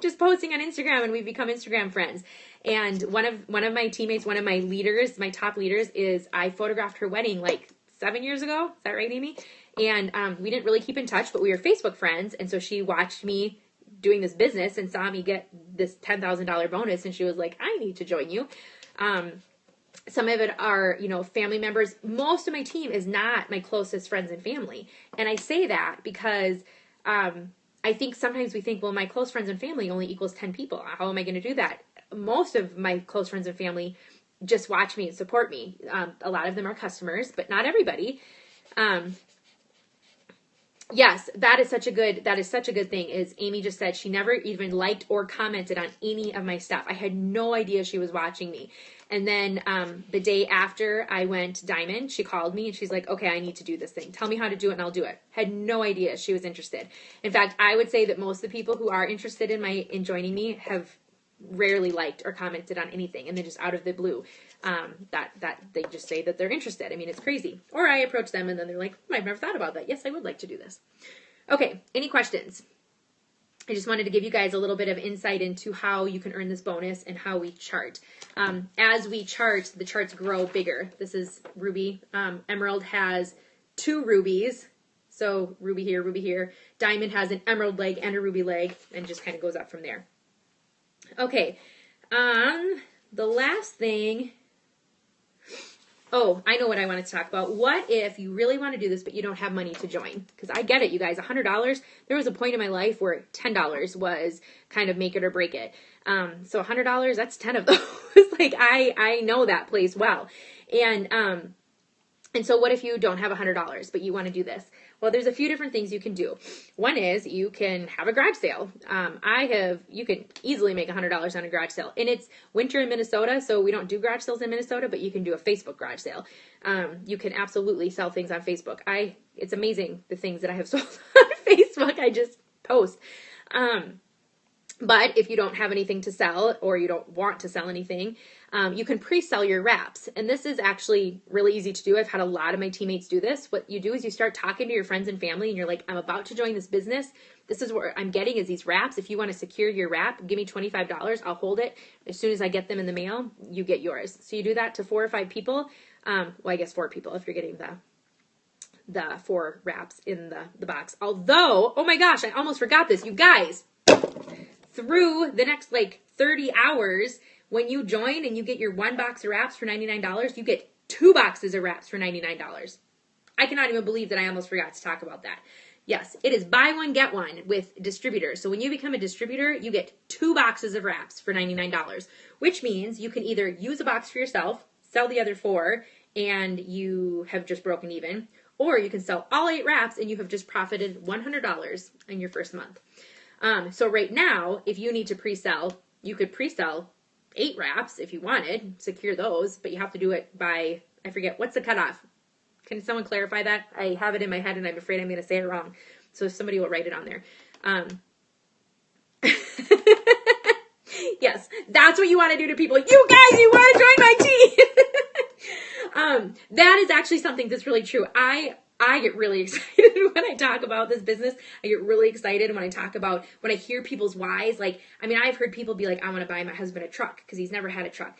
just posting on Instagram, and we've become Instagram friends. And one of my teammates, one of my leaders, my top leaders, is I photographed her wedding like 7 years ago. Is that right, Amy? And we didn't really keep in touch, but we were Facebook friends. And so she watched me doing this business and saw me get this $10,000 bonus, and she was like, I need to join you. Some of it are, family members. Most of my team is not my closest friends and family. And I say that because I think sometimes we think, well, my close friends and family only equals 10 people. How am I going to do that? Most of my close friends and family just watch me and support me. A lot of them are customers, but not everybody. Yes, that is such a good thing. Is Amy just said she never even liked or commented on any of my stuff. I had no idea she was watching me. And then the day after I went diamond, she called me and she's like, okay, I need to do this thing. Tell me how to do it and I'll do it. Had no idea she was interested. In fact, I would say that most of the people who are interested in joining me have rarely liked or commented on anything, and then just out of the blue, that they just say that they're interested. I mean, it's crazy. Or I approach them and then they're like, I've never thought about that. Yes, I would like to do this. Okay, any questions? I just wanted to give you guys a little bit of insight into how you can earn this bonus and how we chart. As we chart, the charts grow bigger. This is Ruby. Emerald has 2 rubies. So ruby here. Diamond has an emerald leg and a ruby leg, and just kind of goes up from there. Okay, the last thing, I know what I wanted to talk about. What if you really want to do this, but you don't have money to join? Because I get it, you guys, $100, there was a point in my life where $10 was kind of make it or break it. So $100, that's 10 of those. Like, I know that place well. And so what if you don't have $100, but you want to do this? Well, there's a few different things you can do. One is you can have a garage sale. You can easily make $100 on a garage sale. And it's winter in Minnesota, so we don't do garage sales in Minnesota, but you can do a Facebook garage sale. You can absolutely sell things on Facebook. It's amazing the things that I have sold on Facebook. I just post. But if you don't have anything to sell, or you don't want to sell anything, you can pre-sell your wraps. And this is actually really easy to do. I've had a lot of my teammates do this. What you do is you start talking to your friends and family, and you're like, I'm about to join this business. This is what I'm getting is these wraps. If you want to secure your wrap, give me $25. I'll hold it. As soon as I get them in the mail, you get yours. So you do that to 4 or 5 people. Well, I guess 4 people if you're getting the 4 wraps in the box. Although, oh my gosh, I almost forgot this. You guys, through the next like 30 hours, when you join and you get your 1 box of wraps for $99, you get 2 boxes of wraps for $99. I cannot even believe that I almost forgot to talk about that. Yes, it is buy one, get one with distributors. So when you become a distributor, you get 2 boxes of wraps for $99, which means you can either use a box for yourself, sell the other 4, and you have just broken even, or you can sell all 8 wraps and you have just profited $100 in your first month. So right now, if you need to pre-sell, you could pre-sell 8 wraps if you wanted, secure those, but you have to do it by, I forget, what's the cutoff? Can someone clarify that? I have it in my head and I'm afraid I'm going to say it wrong. So somebody will write it on there. Yes, that's what you want to do to people. You guys, you want to join my team. That is actually something that's really true. I get really excited when I talk about this business. I get really excited when I talk about, when I hear people's whys. Like, I mean, I've heard people be like, I want to buy my husband a truck because he's never had a truck.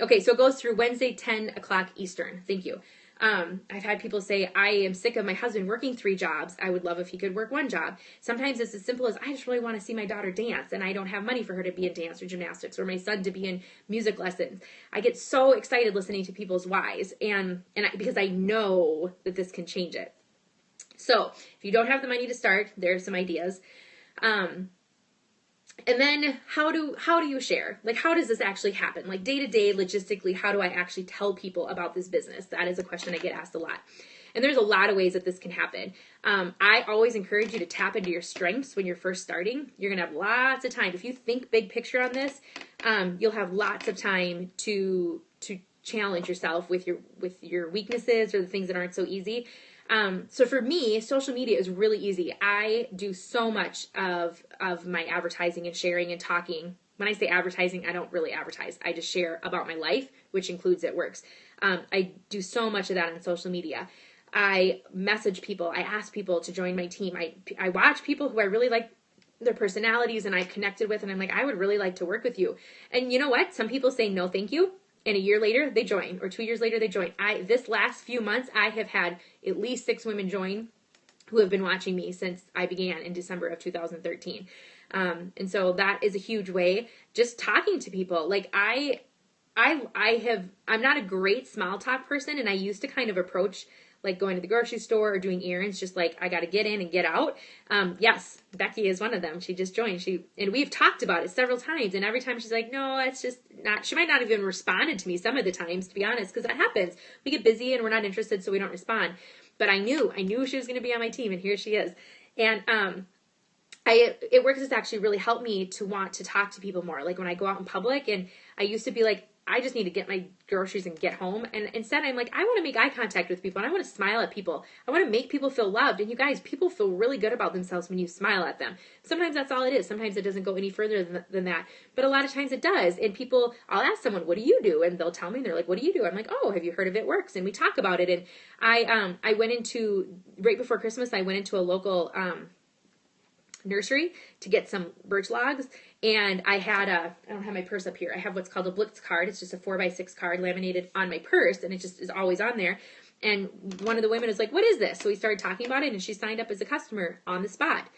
Okay, so it goes through Wednesday, 10 o'clock Eastern. Thank you. I've had people say, I am sick of my husband working 3 jobs. I would love if he could work 1 job. Sometimes it's as simple as, I just really want to see my daughter dance and I don't have money for her to be in dance or gymnastics, or my son to be in music lessons. I get so excited listening to people's whys because I know that this can change it. So if you don't have the money to start, there are some ideas. And then how do you share? Like, how does this actually happen? Like day to day, logistically, how do I actually tell people about this business? That is a question I get asked a lot. And there's a lot of ways that this can happen. I always encourage you to tap into your strengths when you're first starting. You're going to have lots of time. If you think big picture on this, you'll have lots of time to challenge yourself with your weaknesses or the things that aren't so easy. So for me, social media is really easy. I do so much of my advertising and sharing and talking. When I say advertising, I don't really advertise. I just share about my life, which includes It Works. I do so much of that on social media. I message people. I ask people to join my team. I watch people who I really like their personalities and I've connected with, and I'm like, I would really like to work with you. And you know what? Some people say no, thank you. And a year later, they join, or 2 years later, they join. This last few months, I have had at least 6 women join who have been watching me since I began in December of 2013. And so that is a huge way. Just talking to people. Like I'm not a great small talk person, and I used to kind of approach like going to the grocery store or doing errands, just like I got to get in and get out. Yes, Becky is one of them. She just joined. And we've talked about it several times, and every time she's like, no, it's just not. She might not even responded to me some of the times, to be honest, because that happens. We get busy and we're not interested, so we don't respond. But I knew she was going to be on my team, and here she is. And It Works has actually really helped me to want to talk to people more. Like when I go out in public, and I used to be like, I just need to get my groceries and get home. And instead I'm like, I want to make eye contact with people and I want to smile at people. I want to make people feel loved. And you guys, people feel really good about themselves when you smile at them. Sometimes that's all it is. Sometimes it doesn't go any further than that. But a lot of times it does. And I'll ask someone, what do you do? And they'll tell me, and they're like, what do you do? I'm like, oh, have you heard of It Works? And we talk about it. And I went into, right before Christmas, I went into a local, nursery to get some birch logs, and I don't have my purse up here. I have what's called a Blitz card. It's just a 4x6 card laminated on my purse, and it just is always on there. And one of the women is like, what is this? So we started talking about it, and she signed up as a customer on the spot.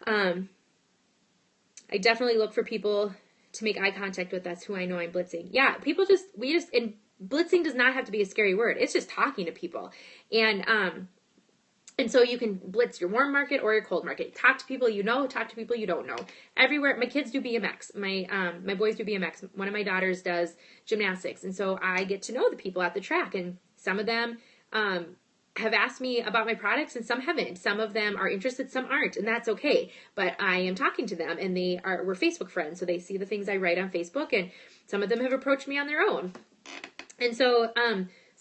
I definitely look for people to make eye contact with. That's who I know I'm blitzing. Yeah, and blitzing does not have to be a scary word. It's just talking to people. And so you can blitz your warm market or your cold market. Talk to people you know, talk to people you don't know. Everywhere, my kids do BMX. My boys do BMX. One of my daughters does gymnastics. And so I get to know the people at the track. And some of them have asked me about my products and some haven't. Some of them are interested, some aren't. And that's okay. But I am talking to them, and we're Facebook friends. So they see the things I write on Facebook, and some of them have approached me on their own. And so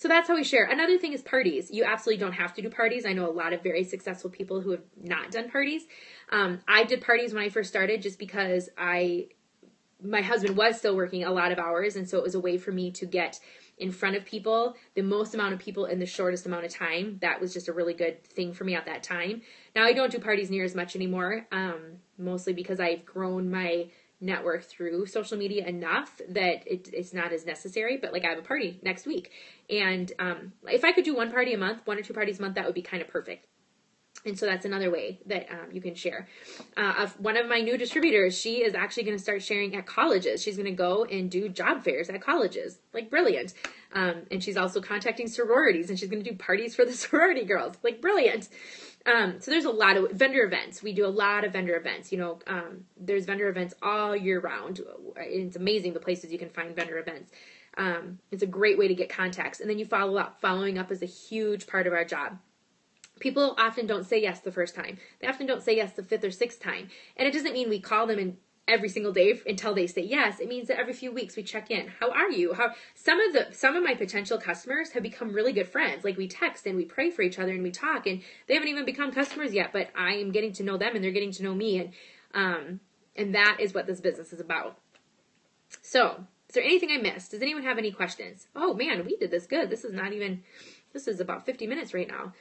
that's how we share. Another thing is parties. You absolutely don't have to do parties. I know a lot of very successful people who have not done parties. I did parties when I first started just because my husband was still working a lot of hours. And so it was a way for me to get in front of people, the most amount of people in the shortest amount of time. That was just a really good thing for me at that time. Now I don't do parties near as much anymore, mostly because I've grown my network through social media enough that it's not as necessary. But like I have a party next week, and if I could do one or two parties a month, that would be kind of perfect. And so that's another way that you can share. One of my new distributors, she is actually going to start sharing at colleges. She's going to go and do job fairs at colleges. Like, brilliant. And she's also contacting sororities, and she's going to do parties for the sorority girls. Like, brilliant. So there's a lot of vendor events. We do a lot of vendor events. There's vendor events all year round. It's amazing the places you can find vendor events. It's a great way to get contacts. And then you follow up. Following up is a huge part of our job. People often don't say yes the first time. They often don't say yes the fifth or sixth time. And it doesn't mean we call them in every single day until they say yes. It means that every few weeks we check in. How are you? Some of my potential customers have become really good friends. Like, we text and we pray for each other and we talk, and they haven't even become customers yet, but I am getting to know them and they're getting to know me. And that is what this business is about. So, is there anything I missed? Does anyone have any questions? Oh man, we did this good. This is about 50 minutes right now.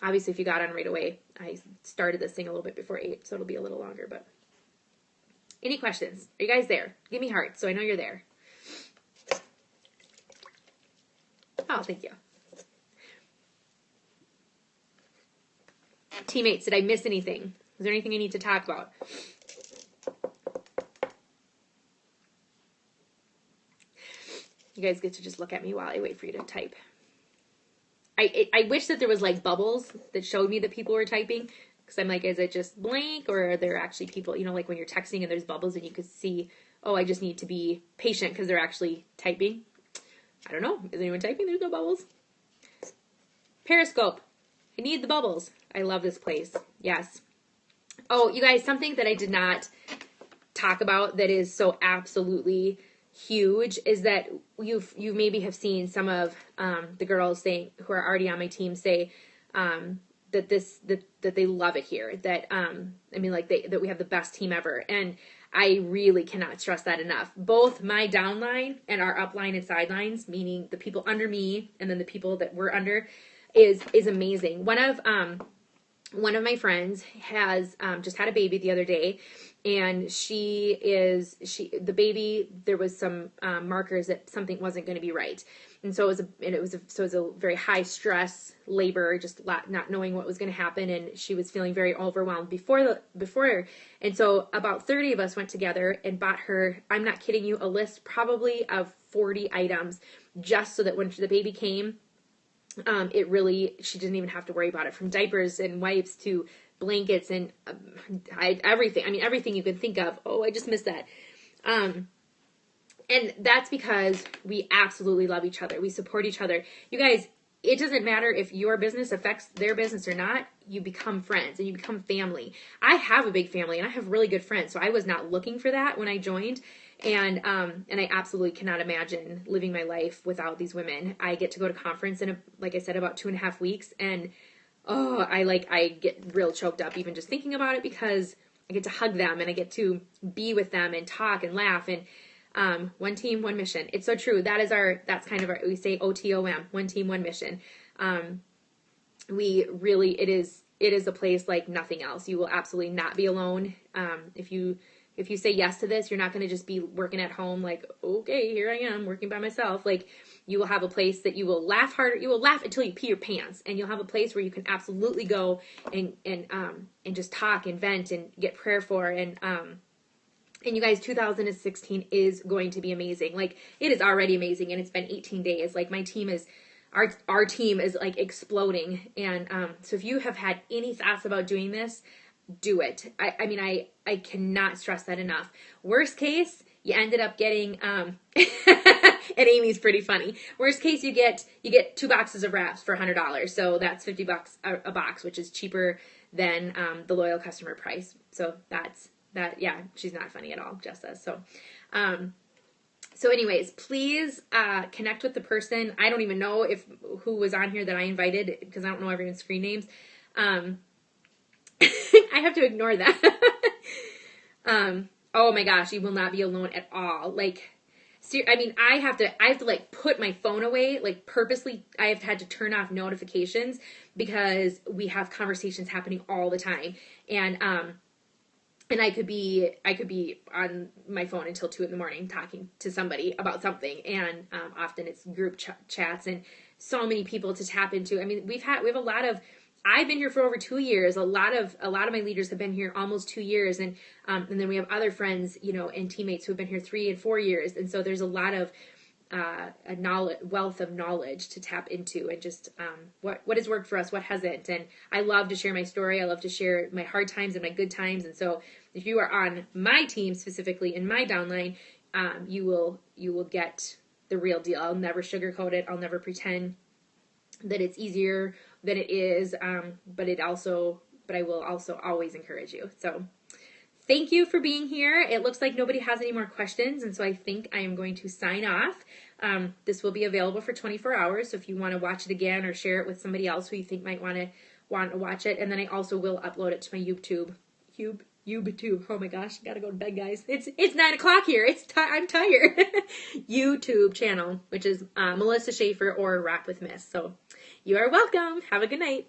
Obviously, if you got on right away, I started this thing a little bit before 8, so it'll be a little longer. But any questions? Are you guys there? Give me hearts so I know you're there. Oh, thank you. Teammates, did I miss anything? Is there anything I need to talk about? You guys get to just look at me while I wait for you to type. I wish that there was like bubbles that showed me that people were typing, because I'm like, is it just blank, or are there actually people, like when you're texting and there's bubbles and you could see, oh, I just need to be patient because they're actually typing. I don't know. Is anyone typing? There's no bubbles. Periscope. I need the bubbles. I love this place. Yes. Oh, you guys, something that I did not talk about that is so absolutely huge is that you maybe have seen some of the girls who are already on my team say that they love it here, that that we have the best team ever, and I really cannot stress that enough. Both my downline and our upline and sidelines, meaning the people under me and then the people that we're under, is amazing. One of my friends has just had a baby the other day, and the baby, there was some markers that something wasn't going to be right. And so it was a very high stress labor, just not knowing what was going to happen. And she was feeling very overwhelmed before. And so about 30 of us went together and bought her, I'm not kidding you, a list probably of 40 items, just so that when the baby came, she didn't even have to worry about it, from diapers and wipes to blankets and everything. I mean, everything you can think of. Oh, I just missed that. And that's because we absolutely love each other. We support each other. You guys, it doesn't matter if your business affects their business or not. You become friends and you become family. I have a big family and I have really good friends. So I was not looking for that when I joined. And I absolutely cannot imagine living my life without these women. I get to go to conference in, like I said, about 2.5 weeks. And I get real choked up even just thinking about it, because I get to hug them and I get to be with them and talk and laugh, and one team, one mission. It's so true. That's kind of we say OTOM, one team, one mission. It is a place like nothing else. You will absolutely not be alone. If you say yes to this, you're not going to just be working at home like, okay, here I am working by myself. Like, you will have a place that you will laugh harder. You will laugh until you pee your pants, and you'll have a place where you can absolutely go and just talk and vent and get prayer for. And you guys, 2016 is going to be amazing. Like, it is already amazing, and it's been 18 days. Like, my team is, our team is like exploding. And so if you have had any thoughts about doing this, do it. I cannot stress that enough. Worst case, you ended up getting, and Amy's pretty funny. Worst case, you get 2 boxes of wraps for $100. So that's $50 a box, which is cheaper than the loyal customer price. So yeah, she's not funny at all, Jess says. So anyways, please connect with the person. I don't even know who was on here that I invited, because I don't know everyone's screen names. I have to ignore that. Oh my gosh, you will not be alone at all. Like, I have to like put my phone away, like purposely. I have had to turn off notifications because we have conversations happening all the time. And I could be on my phone until 2 a.m. talking to somebody about something. And often it's group chats and so many people to tap into. I mean, we have a lot of I've been here for over 2 years. A lot of my leaders have been here almost 2 years, and then we have other friends, and teammates who have been here 3 and 4 years, and so there's a lot of a wealth of knowledge to tap into, and just what has worked for us, what hasn't. And I love to share my story. I love to share my hard times and my good times. And so if you are on my team, specifically in my downline, you will get the real deal. I'll never sugarcoat it. I'll never pretend that it's easier than it is. But I will also always encourage you. So thank you for being here. It looks like nobody has any more questions, and so I think I am going to sign off. This will be available for 24 hours, so if you want to watch it again or share it with somebody else who you think might want to watch it, and then I also will upload it to my YouTube. Oh my gosh, gotta go to bed, guys. It's 9 o'clock here. I'm tired. YouTube channel, which is Melissa Schaefer or Rock with Miss. So you are welcome. Have a good night.